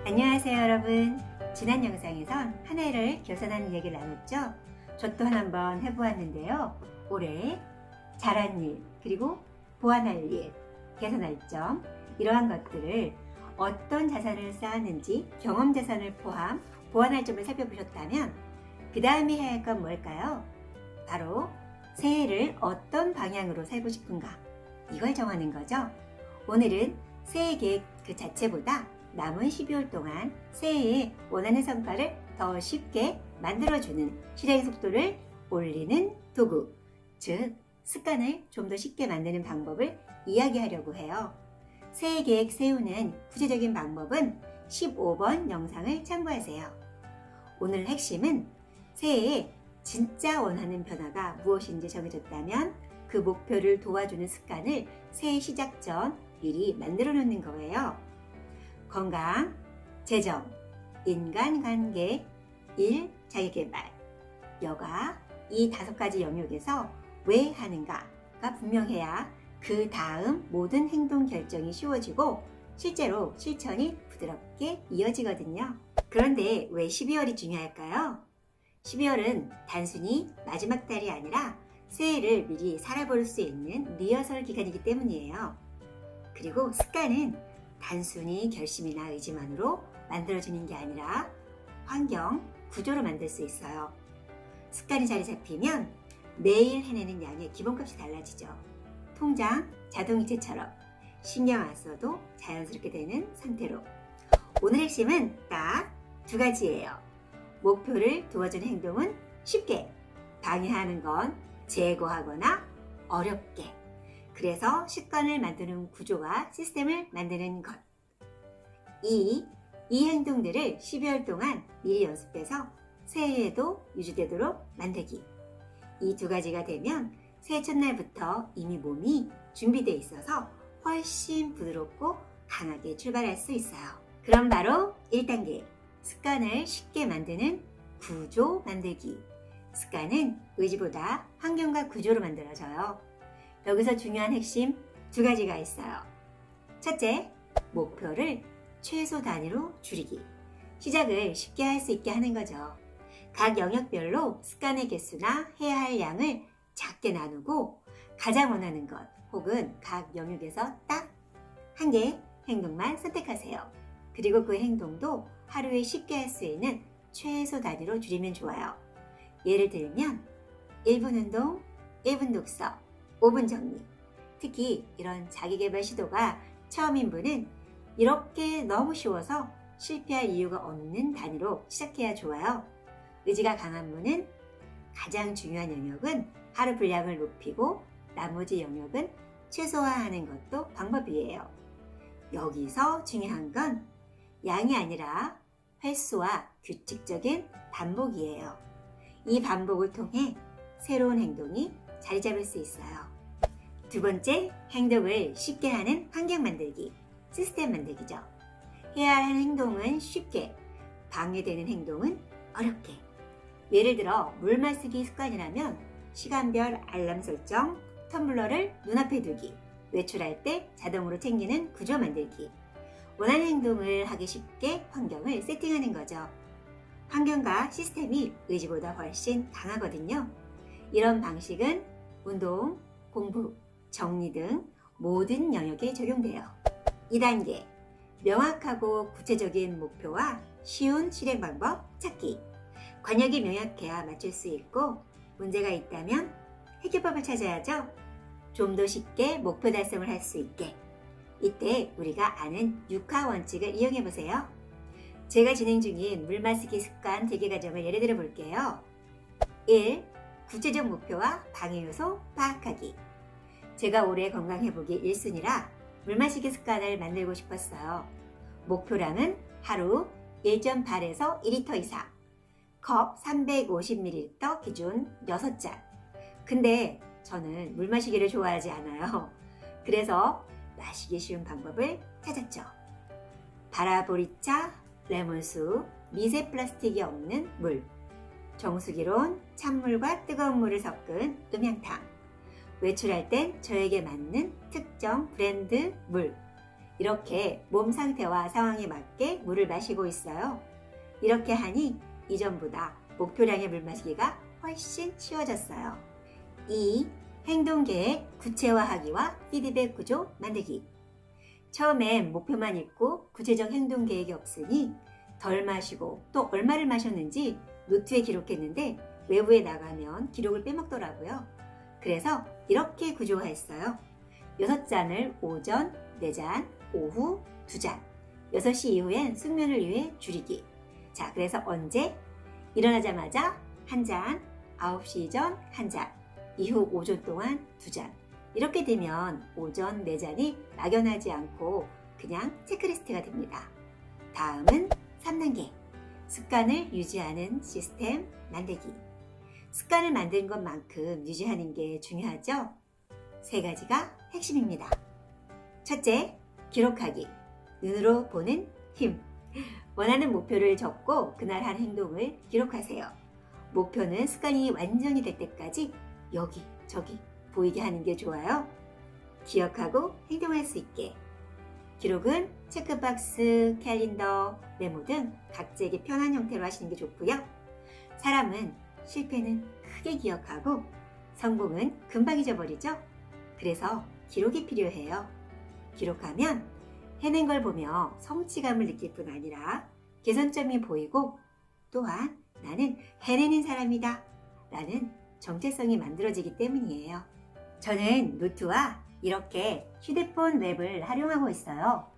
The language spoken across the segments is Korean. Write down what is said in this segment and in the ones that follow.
안녕하세요 여러분. 지난 영상에선 한 해를 개선하는 이야기를 나눴죠. 저 또한 한번 해보았는데요. 올해 잘한 일, 그리고 보완할 일, 개선할 점, 이러한 것들을 어떤 자산을 쌓았는지 경험 자산을 포함 보완할 점을 살펴보셨다면 그 다음에 해야 할 건 뭘까요? 바로 새해를 어떤 방향으로 살고 싶은가, 이걸 정하는 거죠. 오늘은 새해 계획 그 자체보다 남은 12월 동안 새해에 원하는 성과를 더 쉽게 만들어주는 실행 속도를 올리는 도구, 즉 습관을 좀 더 쉽게 만드는 방법을 이야기하려고 해요. 새해 계획 세우는 구체적인 방법은 15번 영상을 참고하세요. 오늘 핵심은 새해에 진짜 원하는 변화가 무엇인지 정해졌다면 그 목표를 도와주는 습관을 새해 시작 전 미리 만들어 놓는 거예요. 건강, 재정, 인간관계, 일, 자기개발, 여가, 이 5가지 영역에서 왜 하는가가 분명해야 그 다음 모든 행동 결정이 쉬워지고 실제로 실천이 부드럽게 이어지거든요. 그런데 왜 12월이 중요할까요? 12월은 단순히 마지막 달이 아니라 새해를 미리 살아볼 수 있는 리허설 기간이기 때문이에요. 그리고 습관은 단순히 결심이나 의지만으로 만들어지는 게 아니라 환경, 구조로 만들 수 있어요. 습관이 자리 잡히면 매일 해내는 양의 기본값이 달라지죠. 통장, 자동이체처럼 신경 안 써도 자연스럽게 되는 상태로. 오늘 핵심은 딱 2가지예요. 목표를 도와주는 행동은 쉽게, 방해하는 건 제거하거나 어렵게. 그래서 습관을 만드는 구조와 시스템을 만드는 것. 이 행동들을 12월 동안 미리 연습해서 새해에도 유지되도록 만들기. 이 2가지가 되면 새해 첫날부터 이미 몸이 준비되어 있어서 훨씬 부드럽고 강하게 출발할 수 있어요. 그럼 바로 1단계, 습관을 쉽게 만드는 구조 만들기. 습관은 의지보다 환경과 구조로 만들어져요. 여기서 중요한 핵심 2가지가 있어요. 첫째, 목표를 최소 단위로 줄이기. 시작을 쉽게 할 수 있게 하는 거죠. 각 영역별로 습관의 개수나 해야 할 양을 작게 나누고 가장 원하는 것 혹은 각 영역에서 딱 1개 행동만 선택하세요. 그리고 그 행동도 하루에 쉽게 할 수 있는 최소 단위로 줄이면 좋아요. 예를 들면 1분 운동, 1분 독서, 5분 정리. 특히 이런 자기개발 시도가 처음인 분은 이렇게 너무 쉬워서 실패할 이유가 없는 단위로 시작해야 좋아요. 의지가 강한 분은 가장 중요한 영역은 하루 분량을 높이고 나머지 영역은 최소화하는 것도 방법이에요. 여기서 중요한 건 양이 아니라 횟수와 규칙적인 반복이에요. 이 반복을 통해 새로운 행동이 자리 잡을 수 있어요. 2번째, 행동을 쉽게 하는 환경 만들기, 시스템 만들기죠. 해야 할 행동은 쉽게, 방해되는 행동은 어렵게. 예를 들어 물 마시기 습관이라면 시간별 알람 설정, 텀블러를 눈앞에 두기, 외출할 때 자동으로 챙기는 구조 만들기. 원하는 행동을 하기 쉽게 환경을 세팅하는 거죠. 환경과 시스템이 의지보다 훨씬 강하거든요. 이런 방식은 운동, 공부, 정리 등 모든 영역에 적용돼요. 2단계, 명확하고 구체적인 목표와 쉬운 실행 방법 찾기. 관역이 명확해야 맞출 수 있고 문제가 있다면 해결법을 찾아야죠. 좀 더 쉽게 목표 달성을 할 수 있게. 이때 우리가 아는 6화 원칙을 이용해 보세요. 제가 진행 중인 물 마시기 습관 대개 과정을 예를 들어 볼게요. 1. 구체적 목표와 방해 요소 파악하기. 제가 올해 건강회복이 1순위라 물 마시기 습관을 만들고 싶었어요. 목표량은 하루 1.8에서 2리터 이상, 컵 350ml 기준 6잔. 근데 저는 물 마시기를 좋아하지 않아요. 그래서 마시기 쉬운 방법을 찾았죠. 바라보리차, 레몬수, 미세 플라스틱이 없는 물, 정수기론 찬물과 뜨거운 물을 섞은 음향탕, 외출할 땐 저에게 맞는 특정 브랜드 물, 이렇게 몸 상태와 상황에 맞게 물을 마시고 있어요. 이렇게 하니 이전보다 목표량의 물 마시기가 훨씬 쉬워졌어요. 2. 행동계획 구체화하기와 피드백 구조 만들기. 처음엔 목표만 있고 구체적 행동 계획이 없으니 덜 마시고 또 얼마를 마셨는지 노트에 기록했는데 외부에 나가면 기록을 빼먹더라고요. 그래서 이렇게 구조화했어요. 6잔을 오전 4잔, 오후 2잔, 6시 이후엔 숙면을 위해 줄이기. 자, 그래서 언제? 일어나자마자 1잔, 9시 전 1잔, 이후 오전 동안 2잔. 이렇게 되면 오전 4잔이 막연하지 않고 그냥 체크리스트가 됩니다. 다음은 3단계. 습관을 유지하는 시스템 만들기. 습관을 만드는 것만큼 유지하는 게 중요하죠? 3가지가 핵심입니다. 첫째, 기록하기. 눈으로 보는 힘. 원하는 목표를 적고 그날 한 행동을 기록하세요. 목표는 습관이 완전히 될 때까지 여기 저기 보이게 하는 게 좋아요. 기억하고 행동할 수 있게. 기록은 체크박스, 캘린더, 메모 등 각자에게 편한 형태로 하시는 게 좋고요. 사람은 실패는 크게 기억하고 성공은 금방 잊어버리죠. 그래서 기록이 필요해요. 기록하면 해낸 걸 보며 성취감을 느낄 뿐 아니라 개선점이 보이고 또한 나는 해내는 사람이다 라는 정체성이 만들어지기 때문이에요. 저는 노트와 이렇게 휴대폰 앱을 활용하고 있어요.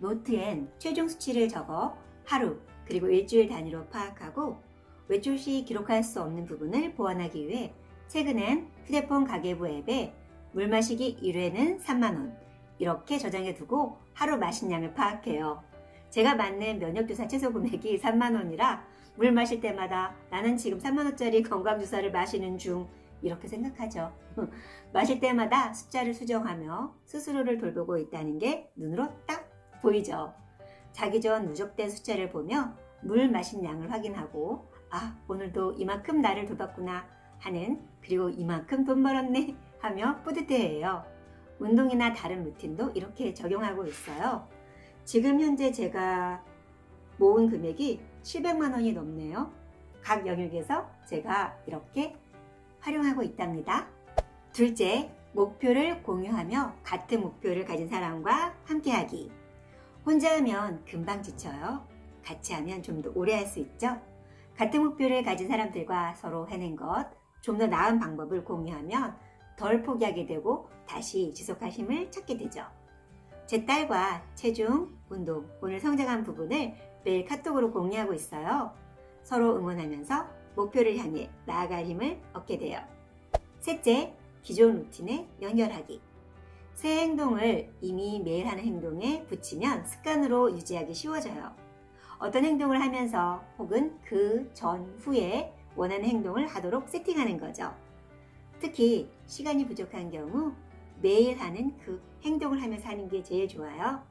노트엔 최종 수치를 적어 하루 그리고 일주일 단위로 파악하고 외출 시 기록할 수 없는 부분을 보완하기 위해 최근엔 휴대폰 가계부 앱에 물 마시기 1회는 3만원 이렇게 저장해 두고 하루 마신 양을 파악해요. 제가 맞는 면역주사 최소 금액이 3만원이라 물 마실 때마다 나는 지금 3만원짜리 건강주사를 마시는 중 이렇게 생각하죠. 마실 때마다 숫자를 수정하며 스스로를 돌보고 있다는 게 눈으로 딱 보이죠. 자기 전 누적된 숫자를 보며 물 마신 양을 확인하고 아, 오늘도 이만큼 나를 돌봤구나 하는 그리고 이만큼 돈 벌었네 하며 뿌듯해해요. 운동이나 다른 루틴도 이렇게 적용하고 있어요. 지금 현재 제가 모은 금액이 700만 원이 넘네요. 각 영역에서 제가 이렇게 활용하고 있답니다. 둘째, 목표를 공유하며 같은 목표를 가진 사람과 함께하기. 혼자 하면 금방 지쳐요. 같이 하면 좀 더 오래 할 수 있죠. 같은 목표를 가진 사람들과 서로 해낸 것, 좀 더 나은 방법을 공유하면 덜 포기하게 되고 다시 지속할 힘을 찾게 되죠. 제 딸과 체중, 운동, 오늘 성장한 부분을 매일 카톡으로 공유하고 있어요. 서로 응원하면서 목표를 향해 나아갈 힘을 얻게 돼요. 셋째, 기존 루틴에 연결하기. 새 행동을 이미 매일 하는 행동에 붙이면 습관으로 유지하기 쉬워져요. 어떤 행동을 하면서 혹은 그 전후에 원하는 행동을 하도록 세팅하는 거죠. 특히 시간이 부족한 경우 매일 하는 그 행동을 하면서 하는 게 제일 좋아요.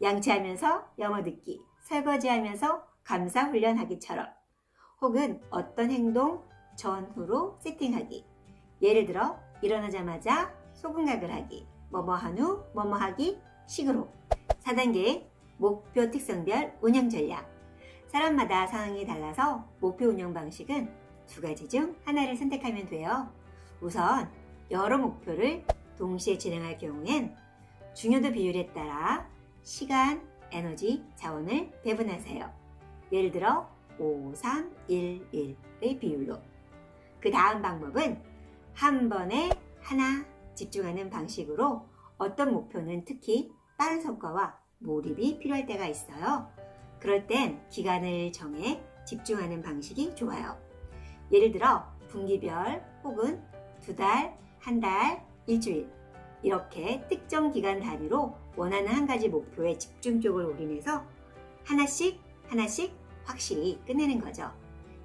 양치하면서 영어 듣기, 설거지하면서 감사 훈련하기처럼 혹은 어떤 행동 전후로 세팅하기. 예를 들어 일어나자마자 소금각을 하기, 뭐뭐한 후 뭐뭐하기 식으로. 4단계 목표 특성별 운영 전략. 사람마다 상황이 달라서 목표 운영 방식은 2가지 중 하나를 선택하면 돼요. 우선 여러 목표를 동시에 진행할 경우엔 중요도 비율에 따라 시간, 에너지, 자원을 배분하세요. 예를 들어 5, 3, 1, 1의 비율로. 그 다음 방법은 한 번에 하나 집중하는 방식으로 어떤 목표는 특히 빠른 성과와 몰입이 필요할 때가 있어요. 그럴 땐 기간을 정해 집중하는 방식이 좋아요. 예를 들어 분기별 혹은 2달, 1달, 일주일 이렇게 특정 기간 단위로 원하는 한 가지 목표에 집중적으로 올인해서 하나씩 확실히 끝내는 거죠.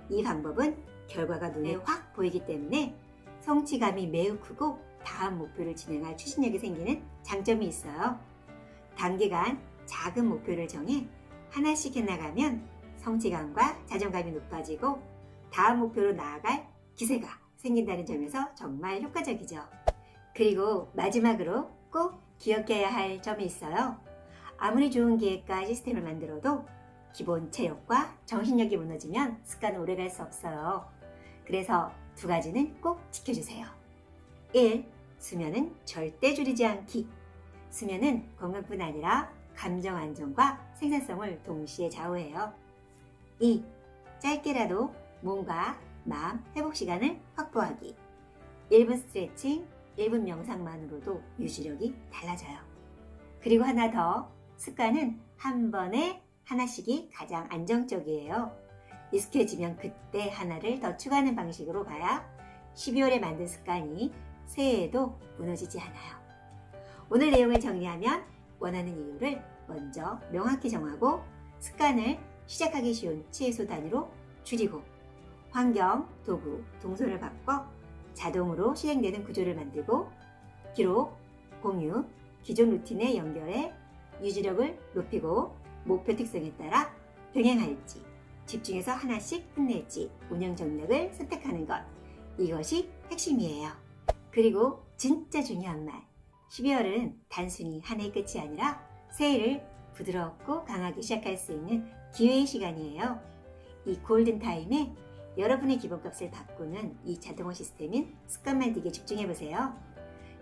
이 방법은 결과가 눈에 확 보이기 때문에 성취감이 매우 크고 다음 목표를 진행할 추진력이 생기는 장점이 있어요. 단기간 작은 목표를 정해 하나씩 해나가면 성취감과 자존감이 높아지고 다음 목표로 나아갈 기세가 생긴다는 점에서 정말 효과적이죠. 그리고 마지막으로 꼭 기억해야 할 점이 있어요. 아무리 좋은 계획과 시스템을 만들어도 기본 체력과 정신력이 무너지면 습관은 오래갈 수 없어요. 그래서 두 가지는 꼭 지켜주세요. 1. 수면은 절대 줄이지 않기. 수면은 건강뿐 아니라 감정 안정과 생산성을 동시에 좌우해요. 2. 짧게라도 몸과 마음 회복 시간을 확보하기. 1분 스트레칭, 1분 명상만으로도 유지력이 달라져요. 그리고 하나 더, 습관은 한 번에 하나씩이 가장 안정적이에요. 익숙해지면 그때 하나를 더 추가하는 방식으로 가야 12월에 만든 습관이 새해에도 무너지지 않아요. 오늘 내용을 정리하면 원하는 이유를 먼저 명확히 정하고 습관을 시작하기 쉬운 최소 단위로 줄이고 환경, 도구, 동선을 바꿔 자동으로 실행되는 구조를 만들고 기록, 공유, 기존 루틴에 연결해 유지력을 높이고 목표 특성에 따라 병행할지 집중해서 하나씩 끝낼지 운영 전략을 선택하는 것, 이것이 핵심이에요. 그리고 진짜 중요한 말, 12월은 단순히 한 해의 끝이 아니라 새해를 부드럽고 강하게 시작할 수 있는 기회의 시간이에요. 이 골든타임에 여러분의 기본값을 바꾸는 이 자동화 시스템인 습관 만들기에 집중해보세요.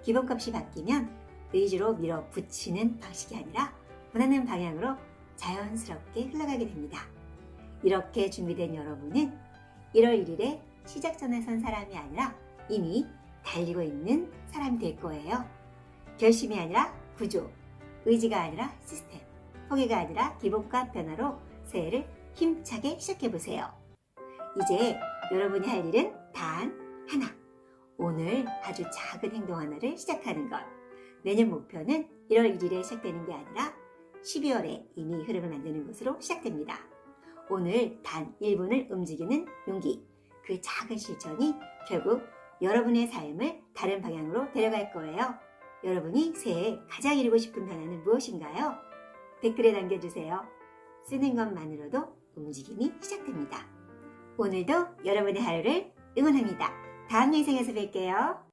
기본값이 바뀌면 의지로 밀어붙이는 방식이 아니라 원하는 방향으로 자연스럽게 흘러가게 됩니다. 이렇게 준비된 여러분은 1월 1일에 시작선에 선 사람이 아니라 이미 달리고 있는 사람이 될 거예요. 결심이 아니라 구조, 의지가 아니라 시스템, 포기가 아니라 기본값 변화로 새해를 힘차게 시작해보세요. 이제 여러분이 할 일은 단 하나. 오늘 아주 작은 행동 하나를 시작하는 것. 내년 목표는 1월 1일에 시작되는 게 아니라 12월에 이미 흐름을 만드는 것으로 시작됩니다. 오늘 단 1분을 움직이는 용기. 그 작은 실천이 결국 여러분의 삶을 다른 방향으로 데려갈 거예요. 여러분이 새해 가장 이루고 싶은 변화는 무엇인가요? 댓글에 남겨주세요. 쓰는 것만으로도 움직임이 시작됩니다. 오늘도 여러분의 하루를 응원합니다. 다음 영상에서 뵐게요.